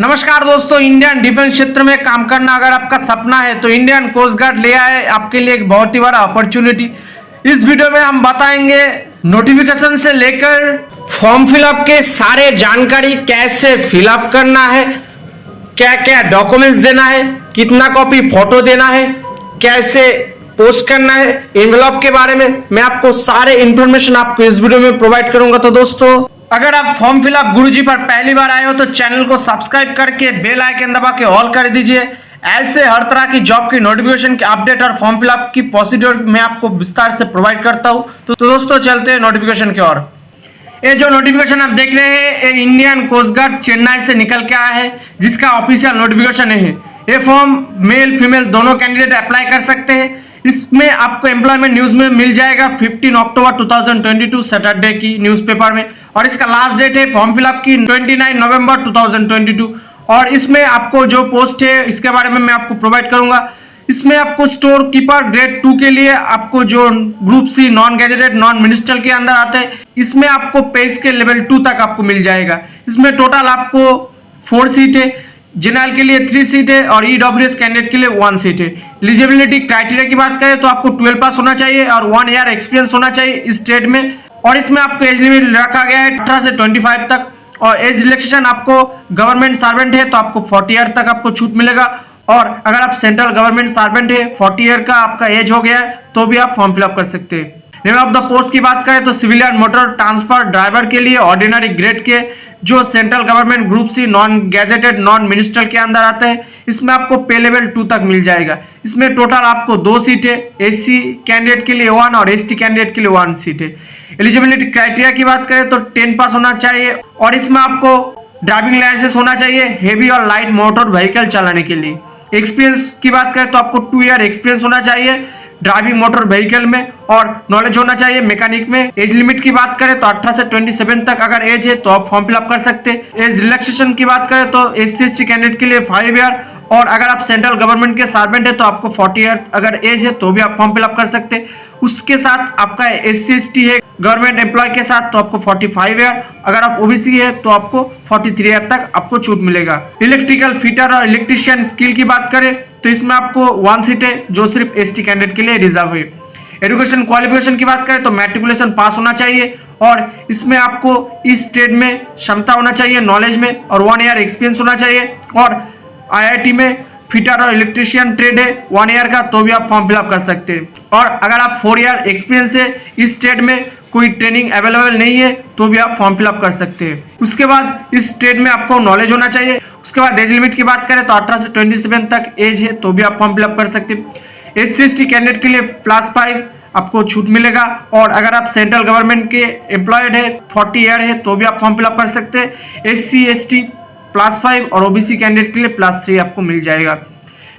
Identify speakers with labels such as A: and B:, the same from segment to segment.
A: नमस्कार दोस्तों, Indian defence क्षेत्र में काम करना अगर आपका सपना है तो इंडियन कोस्ट गार्ड ले आए आपके लिए एक बहुत ही बड़ा अपॉर्चुनिटी। इस वीडियो में हम बताएंगे नोटिफिकेशन से लेकर फॉर्म फिलअप के सारे जानकारी, कैसे फिलअप करना है, क्या क्या डॉक्यूमेंट्स देना है, कितना कॉपी फोटो देना है, कैसे पोस्ट करना है, एनवेलप के बारे में मैं आपको सारे इंफॉर्मेशन आपको इस वीडियो में प्रोवाइड करूंगा। तो दोस्तों, अगर आप फॉर्म फिलअप गुरुजी पर पहली बार आए हो तो चैनल को सब्सक्राइब करके बेल आइकन दबा के ऑल कर दीजिए। ऐसे हर तरह की जॉब की नोटिफिकेशन के अपडेट और फॉर्म फिलअप की प्रोसीड्योर मैं आपको विस्तार से प्रोवाइड करता हूं। तो दोस्तों, चलते हैं नोटिफिकेशन की ओर। ये जो नोटिफिकेशन आप देख रहे हैं ये इंडियन कोस्ट गार्ड चेन्नई से निकल के आया है, जिसका ऑफिशियल नोटिफिकेशन है। ये फॉर्म मेल फीमेल दोनों कैंडिडेट अप्लाई कर सकते हैं। इसमें आपको एम्प्लॉयमेंट न्यूज में मिल जाएगा 15 अक्टूबर 2022 सैटरडे की न्यूज़पेपर में, और इसका लास्ट डेट है फॉर्म फिलअप की 29 नवंबर 2022। और इसमें आपको जो पोस्ट है इसके बारे में मैं आपको प्रोवाइड करूंगा। इसमें आपको स्टोर कीपर ग्रेड 2 के लिए आपको जो group C non gazetted non ministerial के अंदर आते हैं, इसमें आपको पे स्केल लेवल 2 तक आपको मिल जाएगा। इसमें टोटल आपको 4 सीट है, जनरल के लिए 3 सीट है और ईडब्ल्यूएस कैंडिडेट के लिए 1 सीट है। एलिजिबिलिटी क्राइटेरिया की बात करें तो आपको 12 पास होना चाहिए और 1 ईयर एक्सपीरियंस होना चाहिए इस ट्रेड में। और इसमें आपको एज लिमिट रखा गया है 18 से 25 तक, और एज रिलैक्सेशन आपको गवर्नमेंट सर्वेंट है तो आपको 40 ईयर तक आपको छूट मिलेगा। और अगर आप सेंट्रल गवर्नमेंट सर्वेंट है, 40 ईयर का आपका एज हो गया है, तो भी आप फॉर्म फिलअप कर सकते हैं। नेम ऑफ द पोस्ट की बात करें तो सिविलियन मोटर ट्रांसफर ड्राइवर के लिए ऑर्डिनरी ग्रेड के जो central government group C non gazetted non ministerial के अंदर आते हैं, इसमें आपको पे लेवल 2 तक मिल जाएगा। इसमें टोटल आपको 2 सीट है, एससी कैंडिडेट के लिए 1 और एसटी कैंडिडेट के लिए 1 सीट है। एलिजिबिलिटी क्राइटेरिया की बात करें तो 10 पास होना चाहिए, और इसमें आपको ड्राइविंग लाइसेंस होना चाहिए हेवी और लाइट मोटर व्हीकल चलाने के लिए। एक्सपीरियंस की बात करें तो आपको 2 ईयर एक्सपीरियंस होना चाहिए ड्राइविंग मोटर व्हीकल में, और नॉलेज होना चाहिए मैकेनिक में। एज लिमिट की बात करें तो 18 से 27 तक अगर एज है तो आप फॉर्म फिलअप कर सकते हैं। एज रिलैक्सेशन की बात करें तो एससी एसटी कैंडिडेट के लिए 5 ईयर, और अगर आप सेंट्रल गवर्नमेंट के सर्वेंट है तो आपको 40 ईयर अगर एज है तो भी आप फॉर्म फिलअप कर सकते हैं। उसके साथ आपका एससी एसटी है गवर्नमेंट एम्प्लॉय के साथ तो आपको 45 ईयर, अगर आप ओबीसी है तो आपको 43 ईयर तक आपको छूट मिलेगा। इलेक्ट्रिकल फिटर और इलेक्ट्रिशियन स्किल की बात करें तो इसमें आपको 1 सीट है जो सिर्फ एसटी कैंडिडेट के लिए रिजर्व है। एजुकेशन क्वालिफिकेशन की बात करें तो मैट्रिकुलेशन पास होना चाहिए, और इसमें आपको इस ट्रेड में क्षमता होना चाहिए नॉलेज में, और 1 ईयर एक्सपीरियंस होना चाहिए। और आईआईटी में फिटर और इलेक्ट्रिशियन ट्रेड है 1 ईयर का, तो भी आप फॉर्म फिलअप कर सकते हैं। और अगर आप 4 ईयर एक्सपीरियंस है इस ट्रेड में कोई ट्रेनिंग अवेलेबल नहीं है तो भी आप फॉर्म फिलअप कर सकते हैं। उसके बाद इस ट्रेड में आपको नॉलेज होना चाहिए। उसके बाद एज लिमिट की बात करें तो 18 से 27 तक एज है तो भी आप फॉर्म फिलअप कर सकते हैं। एससी एसटी कैंडिडेट के लिए +5 आपको छूट मिलेगा, और अगर आप सेंट्रल गवर्नमेंट के एम्प्लॉयड है 40 ईयर है तो भी आप फॉर्म फिलअप कर सकते हैं। एससी एसटी +5 और ओबीसी कैंडिडेट के लिए +3 आपको मिल जाएगा।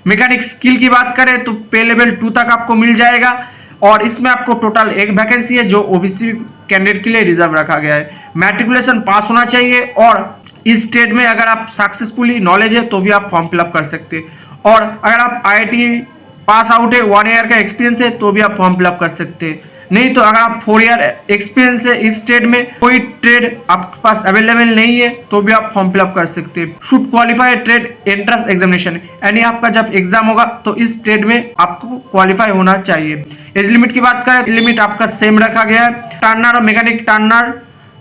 A: मैकेनिक स्किल की बात करें तो पे लेवल 2 तक आपको मिल जाएगा, और इसमें आपको टोटल 1 वैकेंसी है जो ओबीसी कैंडिडेट के लिए रिजर्व रखा गया है। मैट्रिकुलेशन पास होना चाहिए, और इस ट्रेड में अगर आप सक्सेसफुली नॉलेज है तो भी आप फॉर्म फिलअप कर सकते हैं। और अगर आप आईआईटी पास आउट है 1 ईयर का एक्सपीरियंस है तो भी आप फॉर्म फिलअप कर सकते हैं। नहीं तो अगर आप 4 ईयर एक्सपीरियंस है इस ट्रेड में, कोई ट्रेड आपके पास अवेलेबल नहीं है तो भी आप फॉर्म फिलअप कर सकते हैं। Should qualify trade entrance examination, यानी आपका जब एग्जाम होगा तो इस ट्रेड में आपको क्वालिफाई होना चाहिए। एज लिमिट की बात करें, लिमिट आपका सेम रखा गया है। टर्नर और मैकेनिक टर्नर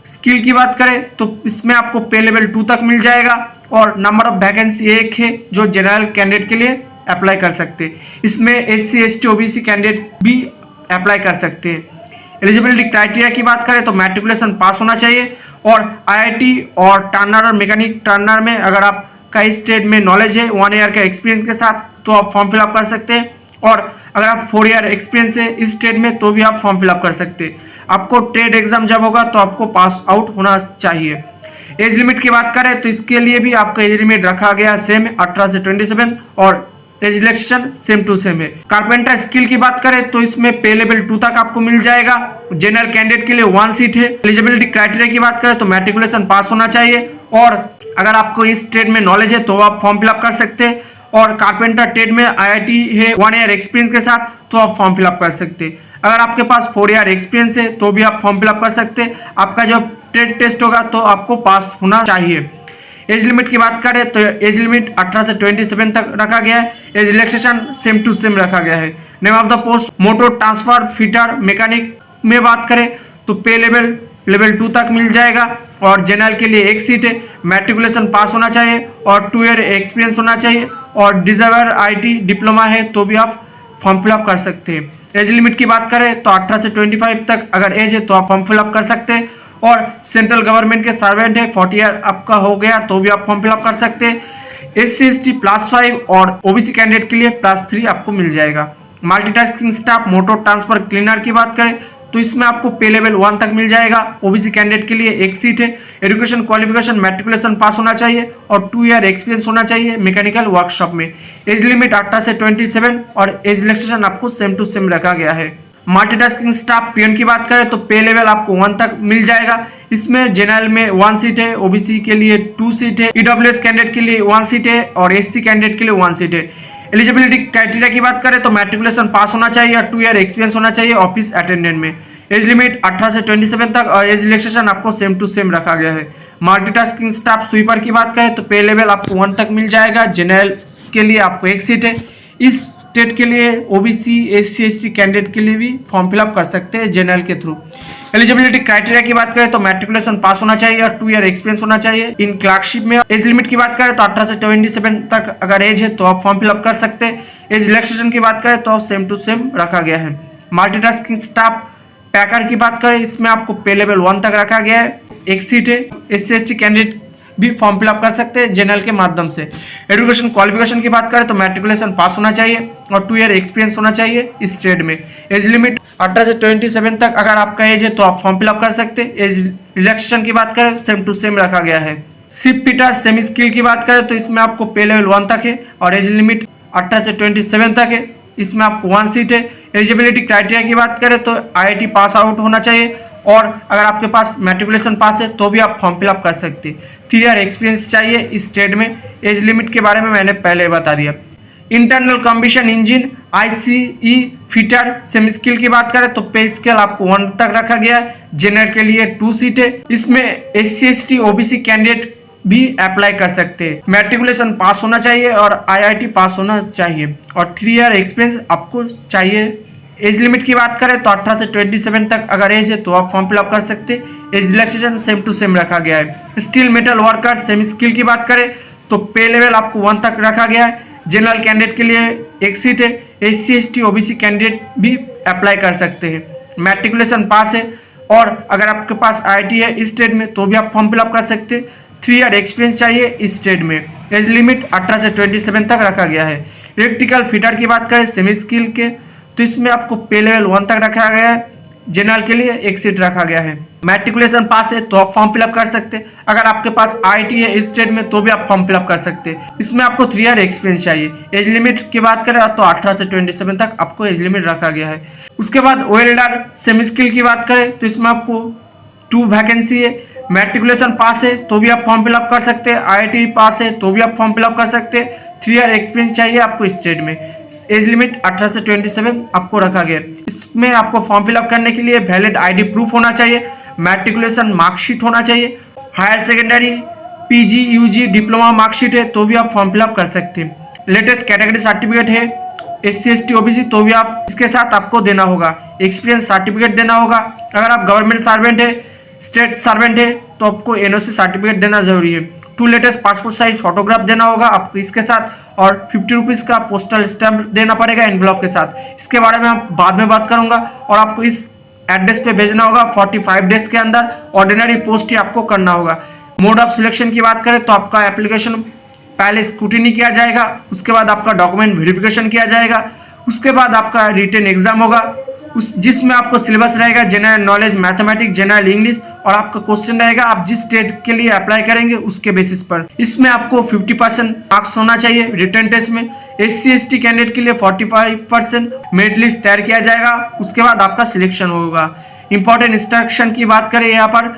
A: स्किल की बात करें तो इसमें आपको पे लेवल 2 तक मिल जाएगा, और नंबर ऑफ वैकेंसी 1 है जो जनरल कैंडिडेट के लिए अप्लाई कर सकते हैं। इसमें एससी एसटी ओबीसी कैंडिडेट भी अप्लाई कर सकते हैं। एलिजिबिलिटी क्राइटेरिया की बात करें तो मैट्रिकुलेशन पास होना चाहिए, और आईआईटी और टर्नर और मैकेनिक टर्नर में अगर आपका इस ट्रेड में नॉलेज है 1 ईयर का एक्सपीरियंस के साथ तो आप फॉर्म फिलअप कर सकते हैं। और अगर आप 4 ईयर एक्सपीरियंस है इस ट्रेड में तो भी आप फॉर्म फिलअप कर सकते हैं। आपको ट्रेड एग्जाम जब होगा तो आपको पास आउट होना चाहिए। एज लिमिट की बात करें तो इसके लिए भी आपका एज लिमिट रखा गया सेम 18 से 27, और age relaxation same to same है। कारपेंटर स्किल की बात करें तो इसमें पे लेवल 2 तक आपको मिल जाएगा। जनरल कैंडिडेट के लिए 1 सीट है। एलिजिबिलिटी क्राइटेरिया की बात करें तो मैट्रिकुलेशन पास होना चाहिए, और अगर आपको इस ट्रेड में नॉलेज है तो आप फॉर्म फिलअप कर सकते हैं। और कारपेंटर ट्रेड में आईआईटी है 1 ईयर एक्सपीरियंस के साथ तो आप फॉर्म फिलअप कर सकते हैं। अगर आपके पास 4 ईयर एक्सपीरियंस है तो भी आप फॉर्म फिलअप कर सकते हैं। आपका जब ट्रेड टेस्ट होगा तो आपको पास होना चाहिए। एज लिमिट की बात करें तो एज लिमिट 18 से 27 तक रखा गया है। Age relaxation same to same रखा गया है। Name of the post motor transfer fitter mechanic में बात करें तो पे लेवल 2 तक मिल जाएगा और जनरल के लिए एक सीट है। मैट्रिकुलेशन पास होना चाहिए और 2 ईयर एक्सपीरियंस होना चाहिए और डिजायर IT डिप्लोमा है तो भी आप फॉर्म फिलअप कर सकते हैं। एज लिमिट की बात करें तो 18 से 25 तक अगर एज है तो आप फॉर्म फिलअप कर सकते हैं और सेंट्रल गवर्नमेंट के सर्वेंट है 40 ईयर आपका हो गया तो भी आप फॉर्म फिलअप कर सकते हैं। SC/ST +5 और OBC कैंडिडेट के लिए +3 आपको मिल जाएगा। Multitasking staff motor transfer cleaner की बात करें तो इसमें आपको पे लेवल 1 तक मिल जाएगा। OBC कैंडिडेट के लिए एक सीट है। एजुकेशन क्वालिफिकेशन मैट्रिकुलेशन पास होना चाहिए और 2 ईयर एक्सपीरियंस होना चाहिए मैकेनिकल वर्कशॉप में। एज लिमिट 18 से 27 और एज रिलैक्सेशन आपको सेम टू सेम रखा गया है। मल्टीटास्किंग स्टाफ पियन की बात करें तो पे लेवल आपको 1 तक मिल जाएगा। इसमें जनरल में 1 सीट है, OBC के लिए 2 सीट है, EWS कैंडिडेट के लिए 1 सीट है और SC कैंडिडेट के लिए 1 सीट है। एलिजिबिलिटी क्राइटेरिया की बात करें तो मैट्रिकुलेशन पास होना चाहिए और 2 ईयर एक्सपीरियंस होना चाहिए ऑफिस अटेंडेंट में। एज लिमिट 18 से 27 तक और एज रिलैक्सेशन आपको सेम टू सेम रखा गया है। मल्टीटास्किंग स्टाफ स्वीपर की बात करें तो पे लेवल आपको 1 तक मिल जाएगा। जनरल के लिए आपको एक सीट है। इस स्टेट के लिए OBC SC/ST कैंडिडेट के लिए भी फॉर्म फिलअप कर सकते हैं जनरल के थ्रू। एलिजिबिलिटी क्राइटेरिया की बात करें तो मैट्रिकुलेशन पास होना चाहिए और 2 ईयर एक्सपीरियंस होना चाहिए इन क्लर्कशिप में। एज लिमिट की बात करें तो 18 से 27 तक अगर एज है तो आप फॉर्म फिलअप कर सकते हैं। एज रिलैक्सेशन की बात करें तो सेम टू सेम रखा गया है। मल्टीटास्किंग स्टाफ पैकर की बात करें इसमें आपको पे लेवल 1 तक रखा गया है। एक सीट है। SC/ST कैंडिडेट भी फॉर्म फिलअप कर सकते हैं जनरल के माध्यम से। एजुकेशन क्वालिफिकेशन की बात करें तो मैट्रिकुलेशन पास होना चाहिए और 2 ईयर एक्सपीरियंस होना चाहिए इस ट्रेड में। एज लिमिट 18 से 27 तक अगर आपका एज है तो आप फॉर्म फिलअप कर सकते हैं। एज रिलैक्सेशन की बात करें सेम टू सेम रखा गया है। शिप फिटर सेमी स्किल की बात करें तो इसमें आपको पे लेवल 1 तक है और एज लिमिट 18 से 27 तक है। इसमें आपको 1 सीट है। एलिजिबिलिटी क्राइटेरिया की बात करें तो IIT पास आउट होना चाहिए और अगर आपके पास मैट्रिकुलेशन पास है तो भी आप फॉर्म फिलअप कर सकते हैं। 3 ईयर एक्सपीरियंस चाहिए इस ट्रेड में। एज लिमिट के बारे में मैंने पहले बता दिया। Internal combustion engine ICE fitter semi skill की बात करें तो पे स्केल आपको 1 तक रखा गया है। जनरल के लिए 2 सीट है। इसमें SC/ST OBC कैंडिडेट भी अप्लाई कर सकते हैं। मैट्रिकुलेशन पास होना चाहिए और IIT पास होना चाहिए और 3 ईयर एक्सपीरियंस आपको चाहिए। एज लिमिट की बात करें तो 18 से 27 तक अगर एज है तो आप फॉर्म फिलअप कर सकते हैं। Age relaxation same to same रखा गया है। Steel metal worker semi skill की बात करें तो पे लेवल आपको 1 तक रखा गया है। जनरल कैंडिडेट के लिए एक सीट है। SC/ST OBC कैंडिडेट भी अप्लाई कर सकते हैं। मैट्रिकुलेशन पास है और अगर आपके पास IIT है इस ट्रेड में तो भी आप फॉर्म फिलअप कर सकते हैं। 3 ईयर एक्सपीरियंस चाहिए इस ट्रेड में। एज लिमिट 18 से 27 तक रखा गया है। इलेक्ट्रिकल फिटर की बात करें सेमी स्किल के तो इसमें आपको पे लेवल 1 तक रखा गया है। जनरल के लिए एक सीट रखा गया है। मैट्रिकुलेशन पास है तो आप फॉर्म फिलअप कर सकते हैं। अगर आपके पास IIT है इस ट्रेड में तो भी आप फॉर्म फिलअप कर सकते हैं। इसमें आपको 3 ईयर एक्सपीरियंस चाहिए। एज लिमिट की बात करें तो 18 से 27 तक आपको एज लिमिट रखा गया है। उसके बाद वेल्डर सेमी स्किल की बात करें तो इसमें आपको 2 वैकेंसी है। मैट्रिकुलेशन पास है तो भी आप फॉर्म फिलअप कर सकते हैं। IIT पास है तो भी आप फॉर्म फिलअप कर सकते हैं। 3 ईयर एक्सपीरियंस चाहिए आपको इस ट्रेड में। एज लिमिट 18 से 27 आपको रखा गया। इसमें आपको फॉर्म फिलअप करने के लिए वैलिड ID प्रूफ होना चाहिए। मैट्रिकुलेशन मार्कशीट होना चाहिए। Higher secondary PG UG diploma marksheet है तो भी आप फॉर्म फिलअप कर सकते हैं। लेटेस्ट कैटेगरी सर्टिफिकेट है SC/ST OBC तो भी आप इसके साथ आपको देना होगा। एक्सपीरियंस सर्टिफिकेट देना होगा। अगर आप गवर्नमेंट सर्वेंट है स्टेट सर्वेंट है तो आपको NOC सर्टिफिकेट देना जरूरी है। 2 लेटेस्ट पासपोर्ट साइज फोटोग्राफ देना होगा आपको इसके साथ और 50 रुपीज़ का पोस्टल स्टैम्प देना पड़ेगा एनवलप के साथ। इसके बारे में आप बाद में बात करूंगा और आपको इस एड्रेस पे भेजना होगा 45 डेज के अंदर। ऑर्डिनरी पोस्ट ही आपको करना होगा। मोड ऑफ सिलेक्शन की बात करें तो आपका एप्लीकेशन पहले स्क्रूटिनी किया जाएगा, उसके बाद आपका डॉक्यूमेंट वेरिफिकेशन किया जाएगा, उसके बाद आपका रिटन एग्जाम होगा जिसमें आपको सिलेबस रहेगा general knowledge, mathematics, general English और आपका क्वेश्चन रहेगा आप जिस स्टेट के लिए अप्लाई करेंगे उसके बेसिस पर। इसमें आपको 50% मार्क्स होना चाहिए रिटन टेस्ट में। SC/ST कैंडिडेट के लिए 45% मेरिट लिस्ट तैयार किया जाएगा, उसके बाद आपका सिलेक्शन होगा। इंपॉर्टेंट इंस्ट्रक्शन की बात करें यहाँ पर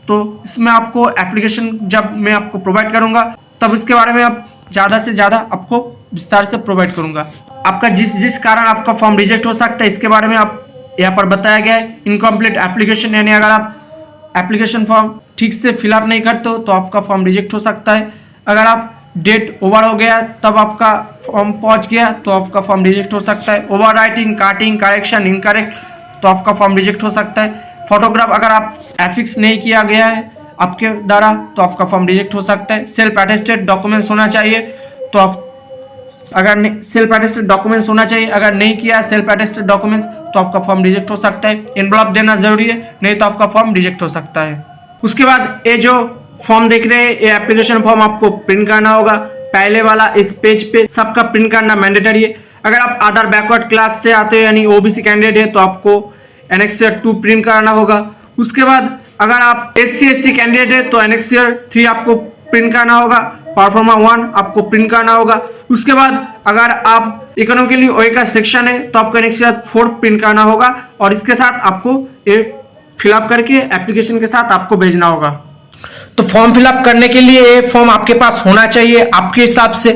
A: तो इसमें आपको एप्लीकेशन जब मैं आपको प्रोवाइड करूंगा तब इसके बारे में आप ज़्यादा से ज़्यादा आपको विस्तार से प्रोवाइड करूंगा। आपका जिस कारण आपका फॉर्म रिजेक्ट हो सकता है इसके बारे में आप यहाँ पर बताया गया है। इनकम्प्लीट एप्लीकेशन यानी अगर आप एप्लीकेशन फॉर्म ठीक से फिलअप नहीं करते हो तो आपका फॉर्म रिजेक्ट हो सकता है। अगर आप डेट ओवर हो गया तब आपका फॉर्म पहुंच गया तो आपका फॉर्म रिजेक्ट हो सकता है। Over writing, cutting, correction, incorrect तो आपका फॉर्म रिजेक्ट हो सकता है। फोटोग्राफ अगर आप एफिक्स नहीं किया गया है आपके द्वारा तो आपका फॉर्म रिजेक्ट हो सकता है। सेल्फ अटेस्टेड डॉक्यूमेंट्स होना चाहिए तो आप अगर सेल्फ अटेस्टेड डॉक्यूमेंट्स होना चाहिए, अगर नहीं किया सेल्फ अटेस्टेड डॉक्यूमेंट्स तो आपका फॉर्म रिजेक्ट हो सकता है। एनवलप देना जरूरी है, नहीं तो आपका फॉर्म रिजेक्ट हो सकता है। उसके बाद ये जो फॉर्म देख रहे हैं ये एप्लीकेशन फॉर्म आपको प्रिंट करना होगा। पहले वाला इस पेज पे सबका प्रिंट करना मैंडेटरी है। अगर आप आधार बैकवर्ड क्लास से आते हैं यानी ओबीसी कैंडिडेट है तो आपको एनेक्सियर 2 प्रिंट कराना होगा। उसके बाद अगर आप SC ST कैंडिडेट है तो एनेक्सियर 3 आपको प्रिंट करना होगा। परफॉर्मा 1 आपको प्रिंट करना होगा। उसके बाद अगर आप इकोनॉमिकली ओए का सेक्शन है तो आपको एनेक्सियर 4 प्रिंट करना होगा और इसके साथ आपको ये फिलअप करके एप्लीकेशन के साथ आपको भेजना होगा। तो फॉर्म फिलअप करने के लिए ये फॉर्म आपके पास होना चाहिए आपके हिसाब से।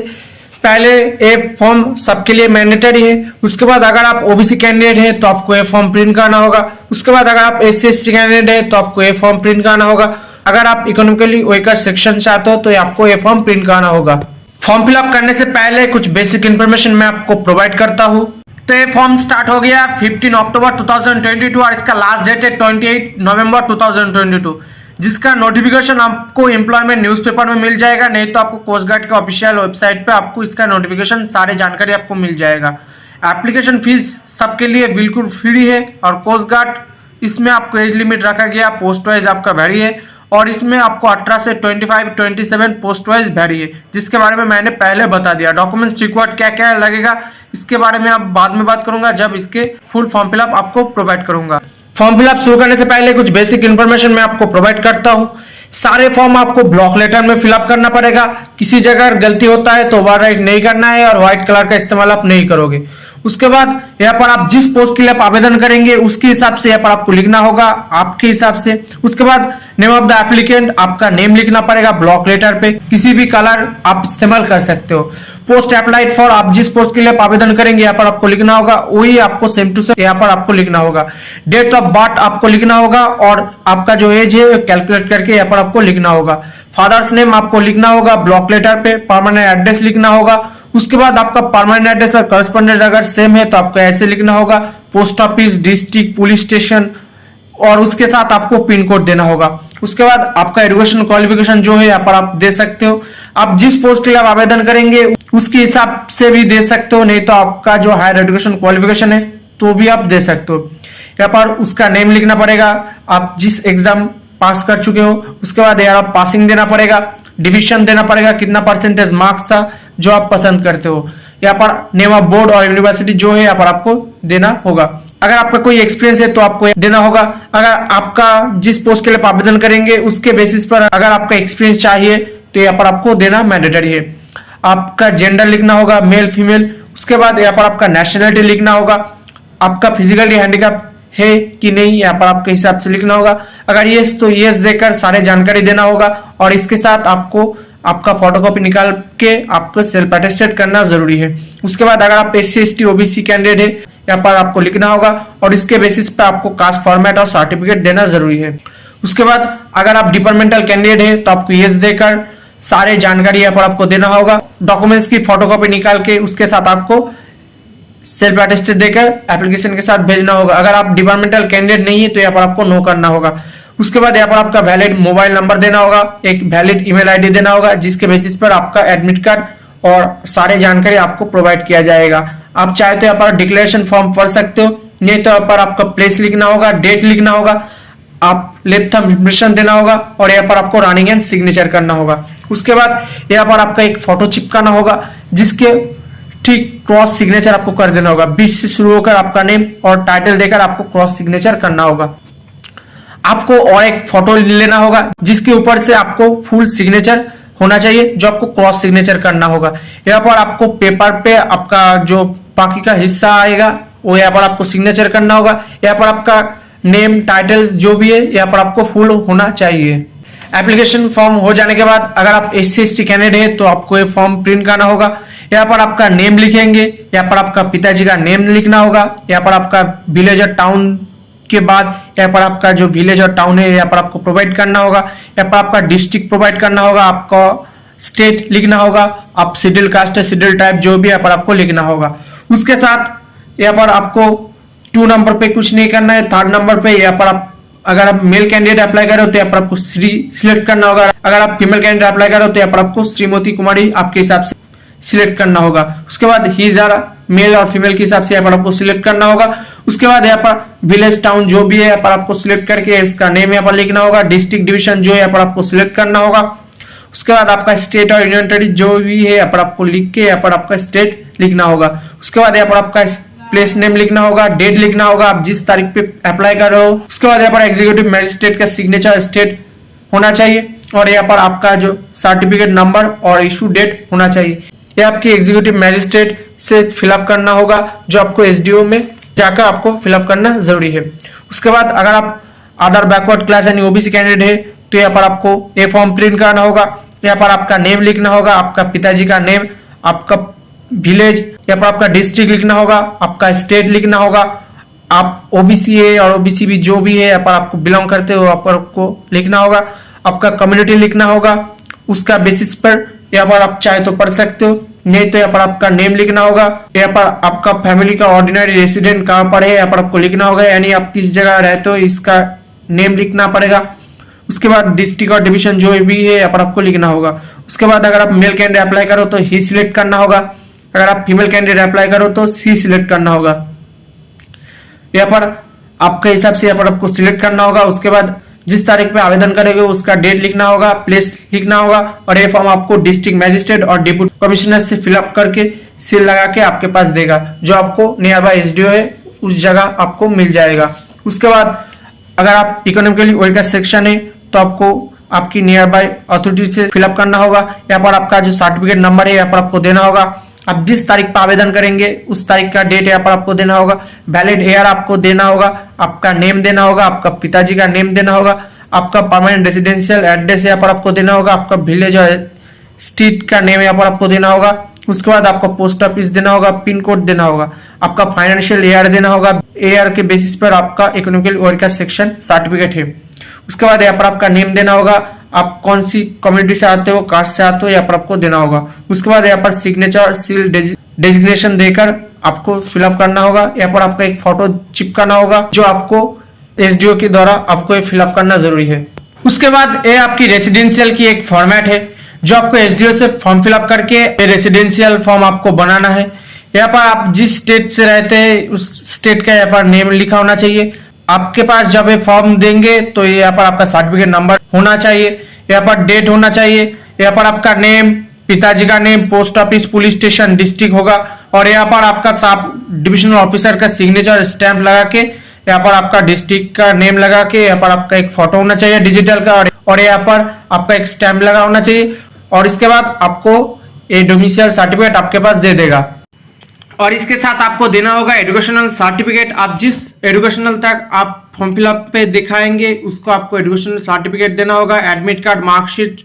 A: पहले ये फॉर्म सबके लिए मैंडेटरी है। उसके बाद अगर आप ओबीसी कैंडिडेट है तो आपको ये फॉर्म प्रिंट करना होगा। उसके बाद अगर आप SC ST कैंडिडेट है तो आपको ये फॉर्म प्रिंट करना होगा। अगर आप इकोनॉमिकली वेकर सेक्शन चाहते हो तो आपको ये फॉर्म प्रिंट करना होगा। फॉर्म फिलअप करने से पहले कुछ बेसिक इन्फॉर्मेशन मैं आपको प्रोवाइड करता हूँ। तो ये फॉर्म स्टार्ट हो गया 15 अक्टूबर 2022 और इसका लास्ट डेट है 28 नवंबर 2022, जिसका नोटिफिकेशन आपको एम्प्लॉयमेंट न्यूज़पेपर में मिल जाएगा, नहीं तो आपको कोस्ट गार्ड के ऑफिशियल वेबसाइट पे आपको इसका नोटिफिकेशन सारे जानकारी आपको मिल जाएगा। एप्लीकेशन फीस सबके लिए बिल्कुल फ्री है और कोस्ट गार्ड इसमें आपको एज लिमिट रखा गया, पोस्ट वाइज आपका वैरी है और इसमें आपको 18 से 27 पोस्ट वाइज वैरी है, जिसके बारे में मैंने पहले बता दिया। डॉक्यूमेंट्स रिक्वायर्ड क्या क्या लगेगा इसके बारे में आप बाद में बात करूंगा जब इसके फुल फॉर्म फिलअप आपको प्रोवाइड करूंगा। फॉर्म फिलअप शुरू करने से पहले कुछ बेसिक इन्फॉर्मेशन मैं आपको प्रोवाइड करता हूं। सारे फॉर्म आपको ब्लॉक लेटर में फिलअप करना पड़ेगा। किसी जगह गलती होता है तो ओवर राइट नहीं करना है और व्हाइट कलर का इस्तेमाल आप नहीं करोगे। उसके बाद यहाँ पर आप जिस पोस्ट के लिए आप आवेदन करेंगे उसके हिसाब से यहाँ पर आपको लिखना होगा आपके हिसाब से। उसके बाद नेम ऑफ द एप्लीकेंट, आपका नेम लिखना पड़ेगा ब्लॉक लेटर पे। किसी भी कलर आप इस्तेमाल कर सकते हो। पोस्ट अप्लाइड फॉर, आप जिस पोस्ट के लिए आवेदन करेंगे यहाँ पर आपको लिखना होगा, वही आपको सेम टू सेम यहाँ पर आपको लिखना होगा। डेट ऑफ बर्थ आपको लिखना होगा और आपका जो एज है कैलकुलेट करके यहाँ पर आपको लिखना होगा। फादर्स नेम आपको लिखना होगा ब्लॉक लेटर पे। परमानेंट एड्रेस लिखना होगा। उसके बाद आपका परमानेंट एड्रेस और करस्पॉन्डेंट अगर सेम है तो आपको ऐसे लिखना होगा, post office, district, police station और उसके साथ आपको पिन कोड देना होगा। उसके बाद आपका एजुकेशन क्वालिफिकेशन जो है यहाँ पर आप दे सकते हो। आप जिस पोस्ट के लिए आप आवेदन करेंगे उसके हिसाब से भी दे सकते हो, नहीं तो आपका जो हायर एजुकेशन क्वालिफिकेशन है तो भी आप दे सकते हो। यहाँ पर उसका नेम लिखना पड़ेगा, आप जिस एग्जाम पास कर चुके हो। उसके बाद यहाँ पासिंग देना पड़ेगा, डिविजन देना पड़ेगा, कितना परसेंटेज मार्क्स था जो आप पसंद करते हो। यहाँ पर नेम ऑफ बोर्ड और यूनिवर्सिटी जो है यहाँ पर आपको देना होगा। अगर आपका कोई एक्सपीरियंस है तो आपको देना होगा। अगर आपका जिस पोस्ट के लिए आवेदन करेंगे उसके बेसिस पर अगर आपका एक्सपीरियंस चाहिए तो यहाँ पर आपको देना मैंडेटरी है। आपका जेंडर लिखना होगा, मेल फीमेल। उसके बाद यहाँ पर आपका नेशनलिटी लिखना होगा, आपका फिजिकली हैंडीकैप है कि नहीं यहाँ पर आपके हिसाब से लिखना होगा। अगर यस तो यस देकर सारे जानकारी देना होगा और इसके साथ आपको आपका फोटोकॉपी निकाल के आपको सेल्फ अटेस्टेड करना जरूरी है। उसके बाद अगर आप SC ST OBC कैंडिडेट है यहाँ पर आपको लिखना होगा और इसके बेसिस पे आपको कास्ट फॉर्मेट और सर्टिफिकेट देना जरूरी है। उसके बाद अगर आप डिपार्टमेंटल कैंडिडेट है तो आपको यस देकर सारे जानकारी यहाँ पर आपको देना होगा। डॉक्यूमेंट्स की फोटोकॉपी निकाल के उसके साथ आपको सेल्फ अटेस्टेड देकर एप्लीकेशन के साथ भेजना होगा। अगर आप डिपार्टमेंटल कैंडिडेट नहीं है तो यहाँ पर आपको नो करना होगा। उसके बाद यहाँ पर आपका वैलिड मोबाइल नंबर देना होगा, एक वैलिड ईमेल आईडी देना होगा, जिसके बेसिस पर आपका एडमिट कार्ड और सारे जानकारी आपको प्रोवाइड किया जाएगा। आप चाहे तो यहाँ पर डिक्लेरेशन फॉर्म भर सकते हो, नहीं तो यहाँ पर आपका प्लेस लिखना होगा, डेट लिखना होगा, आप लेफ्ट थंब इंप्रेशन देना होगा और यहाँ पर आपको रनिंग एंड सिग्नेचर करना होगा। उसके बाद यहाँ पर आपका एक फोटो चिपकाना होगा जिसके ठीक क्रॉस सिग्नेचर आपको कर देना होगा। बीच से शुरू होकर आपका नेम और टाइटल देकर आपको क्रॉस सिग्नेचर करना होगा। आपको और एक फोटो लेना होगा जिसके ऊपर से आपको फुल सिग्नेचर होना चाहिए, जो आपको क्रॉस सिग्नेचर करना होगा। यहाँ पर आपको पेपर पे आपका जो बाकी का हिस्सा आएगा वो यहाँ पर आपको सिग्नेचर करना होगा। यहाँ पर आपका नेम टाइटल जो भी है यहाँ पर आपको फुल होना चाहिए। एप्लीकेशन फॉर्म हो जाने के बाद अगर आप SC ST कैंडिडेट है तो आपको ये फॉर्म प्रिंट करना होगा। यहाँ पर आपका नेम लिखेंगे, यहाँ पर आपका पिताजी का नेम लिखना होगा, यहाँ पर आपका विलेज और टाउन के बाद यहाँ पर आपका जो विलेज और टाउन है यहाँ पर आपको प्रोवाइड करना होगा। यहाँ पर आपका डिस्ट्रिक्ट प्रोवाइड करना होगा, आपका स्टेट लिखना होगा, आप शेड्यूल कास्ट है, शेड्यूल टाइप जो भी यहाँ पर आपको लिखना होगा। उसके साथ यहाँ पर आपको 2 नंबर पे कुछ नहीं करना है। 3rd नंबर पे यहाँ पर आप अगर आप मेल कैंडिडेट अप्लाई कर रहे हो तो यहाँ पर आपको श्री सिलेक्ट करना होगा। अगर आप फीमेल कैंडिडेट अप्लाई कर रहे हो तो यहाँ पर आपको श्रीमती कुमारी आपके हिसाब से सिलेक्ट करना होगा। उसके बाद हीज आर मेल और फीमेल के हिसाब से यहाँ पर आपको सिलेक्ट करना होगा। उसके बाद यहाँ पर विलेज टाउन जो भी है यहाँ पर आपको सिलेक्ट करके इसका नेम यहाँ पर लिखना होगा। डिस्ट्रिक्ट डिवीजन जो है यहाँ पर आपको सिलेक्ट करना होगा। उसके बाद आपका स्टेट और यूनियन टेरिटरी जो भी है यहाँ पर आपको लिख के यहाँ पर आपका स्टेट लिखना होगा। उसके बाद यहाँ पर आपका प्लेस नेम लिखना होगा, डेट लिखना होगा, आप जिस तारीख पे अप्लाई कर रहे हो। उसके बाद यहाँ पर एग्जीक्यूटिव मैजिस्ट्रेट का सिग्नेचर स्टेट होना चाहिए और यहाँ पर आपका जो सर्टिफिकेट नंबर और इशू डेट होना चाहिए। ये आपकी एग्जीक्यूटिव मैजिस्ट्रेट से फिलअप करना होगा, जो आपको एसडीओ में जाकर आपको फिलअप करना जरूरी है। उसके बाद अगर आप अदर बैकवर्ड क्लास यानी ओबीसी कैंडिडेट है तो यहाँ पर आपको ये फॉर्म प्रिंट करना होगा। यहाँ पर आपका नेम लिखना होगा, आपका पिताजी का नेम, आपका विलेज, यहाँ पर आपका डिस्ट्रिक्ट लिखना होगा, आपका स्टेट लिखना होगा। आप ओबीसी है और ओबीसी भी जो भी है यहाँ पर आपको बिलोंग करते हो यहाँ पर आपको लिखना होगा। आपका कम्युनिटी लिखना होगा, उसका बेसिस पर यहाँ पर आप चाहे तो पढ़ सकते हो, नहीं तो यहाँ पर आपका नेम लिखना होगा। यहाँ पर आपका फैमिली का ऑर्डिनरी रेसिडेंट कहाँ पर है यहाँ पर आपको लिखना होगा, यानी आप किस जगह रहते हो इसका नेम लिखना पड़ेगा। उसके बाद डिस्ट्रिक्ट और डिवीजन जो भी है यहाँ पर आपको लिखना होगा। उसके बाद अगर आप मेल कैंडिडेट अप्लाई करो तो ही सिलेक्ट करना होगा, अगर आप फीमेल कैंडिडेट अप्लाई करो तो सी सिलेक्ट करना होगा। यहाँ पर आपके हिसाब से यहाँ पर आपको सिलेक्ट करना होगा। उसके बाद जिस तारीख पे आवेदन करेंगे उसका डेट लिखना होगा, प्लेस लिखना होगा और ये फॉर्म आपको डिस्ट्रिक्ट मैजिस्ट्रेट और डिप्टी कमिश्नर से फिलअप करके सील लगा के आपके पास देगा, जो आपको नियर बाय एसडीओ है उस जगह आपको मिल जाएगा। उसके बाद अगर आप इकोनॉमिकली वेल सेक्शन है तो आपको आपकी नियर बाय अथॉरिटी से फिलअप करना होगा। यहाँ पर आपका जो सर्टिफिकेट नंबर है यहाँ पर आपको देना होगा। आप जिस तारीख पर आवेदन करेंगे उस तारीख का डेट यहाँ पर आपको देना होगा। वैलिड ईयर आपको देना होगा, आपका नेम देना होगा, आपका पिताजी का नेम देना होगा, आपका परमानेंट रेसिडेंशियल एड्रेस यहाँ पर आपको देना होगा, आपका विलेज और स्ट्रीट का नेम यहाँ पर आपको देना होगा। उसके बाद आपका पोस्ट ऑफिस देना होगा, पिन कोड देना होगा, आपका फाइनेंशियल ईयर देना होगा। ईयर के बेसिस पर आपका इकोनॉमिकल वर्कर सेक्शन सर्टिफिकेट है। उसके बाद यहाँ पर आपका नेम देना होगा, आप कौन सी कम्युनिटी से आते हो, कास्ट से आते हो, यहाँ पर आपको देना होगा। उसके बाद यहाँ पर सिग्नेचर सील डेजिग्नेशन देकर आपको फिलअप करना होगा। यहाँ पर आपका एक फोटो चिपकाना होगा, जो आपको एसडीओ के द्वारा आपको फिलअप करना जरूरी है। उसके बाद ये आपकी रेसिडेंशियल की एक फॉर्मेट है, जो आपको एसडीओ से फॉर्म फिलअप करके रेसिडेंशियल फॉर्म आपको बनाना है। यहाँ पर आप जिस स्टेट से रहते हैं उस स्टेट का यहाँ पर नेम लिखा होना चाहिए। आपके पास जब ये फॉर्म देंगे तो यहाँ पर आपका सर्टिफिकेट नंबर होना चाहिए, यहाँ पर डेट होना चाहिए, यहाँ पर आपका नेम, पिताजी का name, post office, police station, district होगा और यहाँ पर आपका सब डिविजनल ऑफिसर का सिग्नेचर स्टैंप लगा के यहाँ पर आपका डिस्ट्रिक्ट का नेम लगा के यहाँ पर आपका एक फोटो होना चाहिए डिजिटल का और यहाँ पर आपका एक स्टैंप लगा होना चाहिए। और इसके बाद आपको ये डोमिसाइल सर्टिफिकेट आपके पास दे देगा और इसके साथ आपको देना होगा एजुकेशनल सर्टिफिकेट। आप जिस एजुकेशनल तक आप फॉर्म फिलअप पे दिखाएंगे उसको आपको एजुकेशनल सर्टिफिकेट देना होगा। Admit card, marksheet,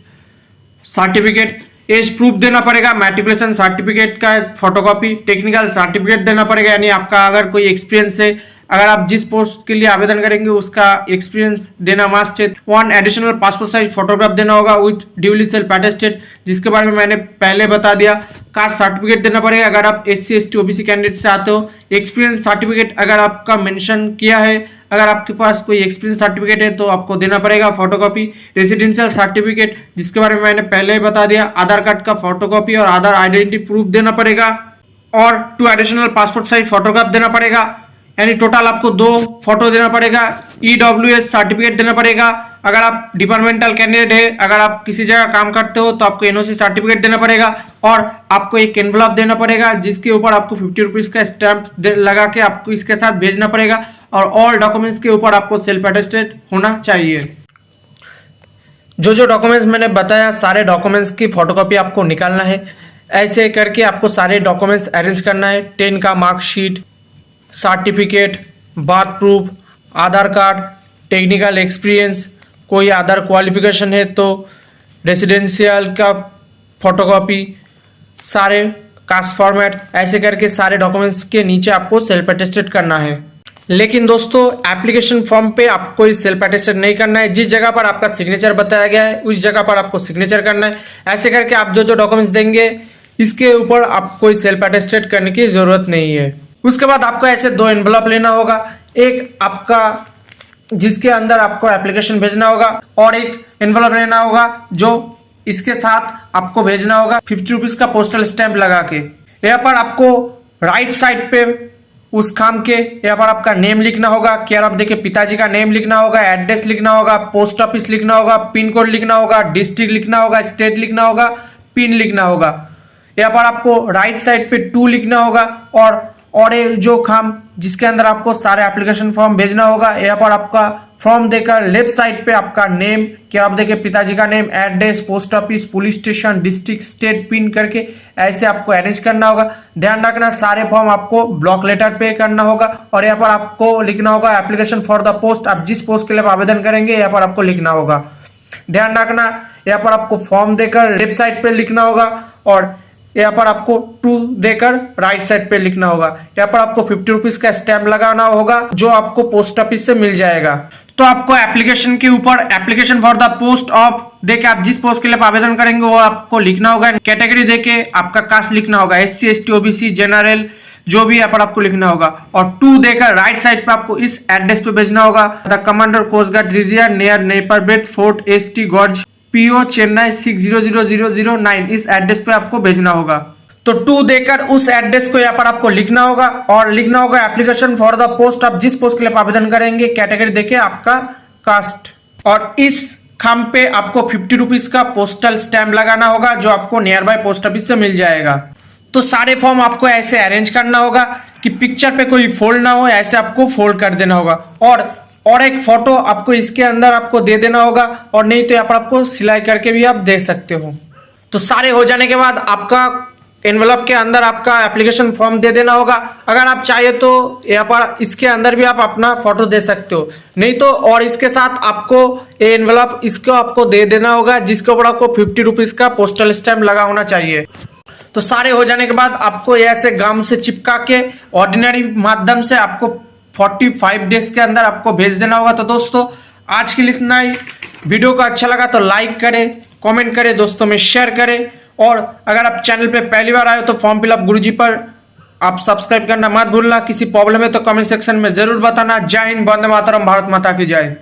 A: certificate, age proof देना पड़ेगा, मैट्रिकुलेशन सर्टिफिकेट का फोटोकॉपी, टेक्निकल सर्टिफिकेट देना पड़ेगा, यानी आपका अगर कोई एक्सपीरियंस है, अगर आप जिस पोस्ट के लिए आवेदन करेंगे उसका एक्सपीरियंस देना मस्ट है। 1 एडिशनल पासपोर्ट साइज फोटोग्राफ देना होगा विथ ड्यूली सेल्फ अटेस्टेड, जिसके बारे में मैंने पहले बता दिया। कास्ट सर्टिफिकेट देना पड़ेगा अगर आप SC ST OBC कैंडिडेट से आते हो। एक्सपीरियंस सर्टिफिकेट अगर आपका मेंशन किया है, अगर आपके पास कोई एक्सपीरियंस सर्टिफिकेट है तो आपको देना पड़ेगा फोटोकॉपी। रेसिडेंशियल सर्टिफिकेट जिसके बारे में मैंने पहले बता दिया। आधार कार्ड का फोटोकॉपी और आधार आइडेंटिटी प्रूफ देना पड़ेगा और 2 एडिशनल पासपोर्ट साइज फोटोग्राफ देना पड़ेगा, यानी टोटल आपको 2 फोटो देना पड़ेगा। EWS सर्टिफिकेट देना पड़ेगा अगर आप डिपार्टमेंटल कैंडिडेट है, अगर आप किसी जगह काम करते हो तो आपको NOC सर्टिफिकेट देना पड़ेगा और आपको एक एनवलप देना पड़ेगा जिसके ऊपर आपको 50 रुपीज का स्टैंप लगा के आपको इसके साथ भेजना पड़ेगा और ऑल डॉक्यूमेंट्स के ऊपर आपको सेल्फ अटेस्टेड होना चाहिए। जो डॉक्यूमेंट्स मैंने बताया सारे डॉक्यूमेंट्स की फोटोकॉपी आपको निकालना है। ऐसे करके आपको सारे डॉक्यूमेंट्स अरेंज करना है। 10 का मार्कशीट, सर्टिफिकेट, बर्थ प्रूफ, आधार कार्ड, टेक्निकल एक्सपीरियंस, कोई अदर क्वालिफिकेशन है तो रेसिडेंशियल का फोटोकॉपी, सारे कास्ट फॉर्मेट, ऐसे करके सारे डॉक्यूमेंट्स के नीचे आपको सेल्फ अटेस्टेड करना है। लेकिन दोस्तों एप्लीकेशन फॉर्म पे आपको कोई सेल्फ अटेस्टेड नहीं करना है। जिस जगह पर आपका सिग्नेचर बताया गया है उस जगह पर आपको सिग्नेचर करना है। ऐसे करके आप जो जो डॉक्यूमेंट्स देंगे इसके ऊपर आपको कोई सेल्फ अटेस्टेड करने की जरूरत नहीं है। उसके बाद आपको ऐसे दो एनवलप लेना होगा, एक आपका जिसके अंदर आपको एप्लीकेशन भेजना होगा और एक एनवलप लेना होगा जो इसके साथ आपको भेजना होगा 50 रुपीज का पोस्टल स्टैंप लगा के। यहाँ पर आपको राइट साइड पे उस खाम के यहाँ पर आपका नेम लिखना होगा, केयर ऑफ देखिए पिताजी का नेम लिखना होगा, एड्रेस लिखना होगा, पोस्ट ऑफिस लिखना होगा, पिन कोड लिखना होगा, डिस्ट्रिक्ट लिखना होगा, स्टेट लिखना होगा, पिन लिखना होगा। यहाँ पर आपको राइट साइड पे 2 लिखना होगा और ये जो खाम जिसके अंदर आपको सारे एप्लीकेशन फॉर्म भेजना होगा, यहाँ पर आपका फॉर्म देकर लेफ्ट साइड पे आपका नेम, क्या आप देखिए पिताजी का name, address, post office, police station, district, state, pin करके ऐसे आपको अरेंज करना होगा। ध्यान रखना सारे फॉर्म आपको ब्लॉक लेटर पे करना होगा और यहाँ पर आपको लिखना होगा एप्लीकेशन फॉर द पोस्ट। आप जिस पोस्ट के लिए आवेदन करेंगे यहाँ पर आपको लिखना होगा। ध्यान रखना यहाँ पर आपको फॉर्म देकर लेफ्ट साइड पे लिखना होगा और यहाँ पर आपको 2 देकर राइट साइड पे लिखना होगा। यहाँ पर आपको 50 रुपीज का स्टैंप लगाना होगा जो आपको पोस्ट ऑफिस से मिल जाएगा। तो आपको एप्लीकेशन के ऊपर application for the post of देके आप जिस पोस्ट के लिए आवेदन करेंगे वो आपको लिखना होगा। कैटेगरी देके आपका कास्ट लिखना होगा, SC ST OBC जनरल जो भी यहाँ पर आपको लिखना होगा और 2 देकर राइट साइड पे आपको इस एड्रेस पे भेजना होगा। The commander coast guard region near Napier Bridge Fort ST George PO Chennai 600009 इस एड्रेस पे आपको भेजना होगा। तो 2 देकर उस एड्रेस को यहाँ पर आपको लिखना होगा और लिखना होगा एप्लीकेशन फॉर द पोस्ट। आप जिस पोस्ट के लिए आवेदन करेंगे कैटेगरी देके आपका कास्ट और इस खाम पे आपको 50 रुपीज का पोस्टल स्टैंप लगाना होगा जो आपको नियर बाय पोस्ट ऑफिस से मिल जाएगा। तो सारे फॉर्म आपको ऐसे अरेंज करना होगा कि पिक्चर पे कोई फोल्ड ना हो, ऐसे आपको फोल्ड कर देना होगा और एक फोटो आपको इसके अंदर आपको दे देना होगा और नहीं तो यहाँ पर आपको सिलाई करके भी आप दे सकते हो। तो सारे हो जाने के बाद आपका एनवलप के अंदर आपका एप्लीकेशन फॉर्म दे देना होगा। अगर आप चाहे तो यहाँ पर इसके अंदर भी आप अपना फोटो दे सकते हो, नहीं तो और इसके साथ आपको ये एनवलप इसको आपको दे देना होगा जिसके ऊपर आपको 50 रुपीज का पोस्टल स्टैंप लगा होना चाहिए। तो सारे हो जाने के बाद आपको ऐसे गम से चिपका के ऑर्डिनरी माध्यम से आपको 45 डेज के अंदर आपको भेज देना होगा। तो दोस्तों आज के लिए इतना ही। वीडियो को अच्छा लगा तो लाइक करें, कमेंट करें, दोस्तों में शेयर करें और अगर आप चैनल पे पहली बार आए हो तो फॉर्म फिलअप गुरुजी पर आप सब्सक्राइब करना मत भूलना। किसी प्रॉब्लम है तो कमेंट सेक्शन में जरूर बताना। जय हिंद, वंदे मातरम, भारत माता की जय।